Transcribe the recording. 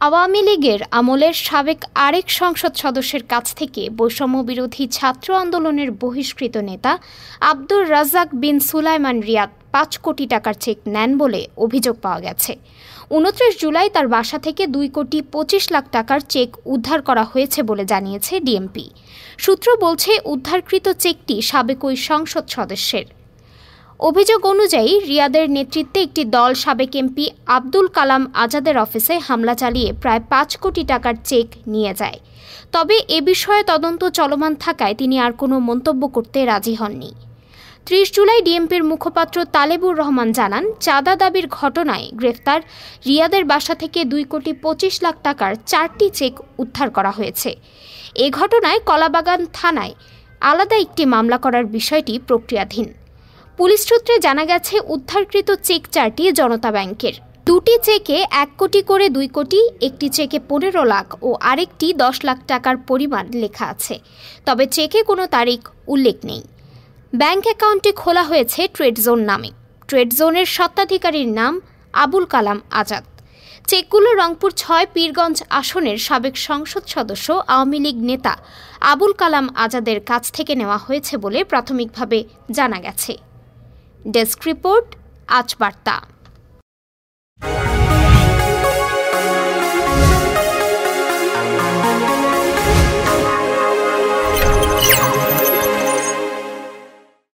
আওয়ামী লীগের আমলের সাবেক আরেক সংসদ সদস্যের কাছ থেকে বৈষম্য বিরোধী ছাত্র আন্দোলনের বহিষ্কৃত নেতা আব্দুর রাজ্জাক বিন সুলাইমান রিয়াদ ৫ কোটি টাকার চেক নেন বলে অভিযোগ পাওয়া গেছে। ২৯ জুলাই তার বাসা থেকে ২,২৫,০০,০০০ টাকার চেক উদ্ধার করা হয়েছে বলে জানিয়েছে ডিএমপি। সূত্র বলছে, উদ্ধারকৃত চেকটি সাবেক ওই সংসদ সদস্যের। অভিযোগ অনুযায়ী রিয়াদের নেতৃত্বে একটি দল সাবেক এমপি আব্দুল কালাম আজাদের অফিসে হামলা চালিয়ে প্রায় ৫ কোটি টাকার চেক নিয়ে যায়। তবে এ বিষয়ে তদন্ত চলমান থাকায় তিনি আর কোনো মন্তব্য করতে রাজি হননি। ৩০ জুলাই ডিএমপির মুখপাত্র তালেবুর রহমান জানান, চাঁদা দাবির ঘটনায় গ্রেফতার রিয়াদের বাসা থেকে ২,২৫,০০,০০০ টাকার ৪টি চেক উদ্ধার করা হয়েছে। এ ঘটনায় কলাবাগান থানায় আলাদা একটি মামলা করার বিষয়টি প্রক্রিয়াধীন। পুলিশ সূত্রে জানা গেছে, উদ্ধারকৃত চেক 4টি জনতা ব্যাংকের। 2টি চেকে ১ কোটি করে ২ কোটি, একটি চেকে ১৫ লাখ ও আরেকটি ১০ লাখ টাকার পরিমাণ লেখা আছে। তবে চেকে কোনো তারিখ উল্লেখ নেই। ব্যাংক অ্যাকাউন্টটি খোলা হয়েছে ট্রেড জোন নামে। ট্রেড জোনের স্বত্বাধিকারীর নাম আবুল কালাম আজাদ। চেকগুলো রংপুর ৬ পীরগঞ্জ আসনের সাবেক সংসদ সদস্য আওয়ামী লীগ নেতা আবুল কালাম আজাদের কাছ থেকে নেওয়া হয়েছে বলে প্রাথমিকভাবে জানা গেছে। ডেস্ক রিপোর্ট, আজ বার্তা।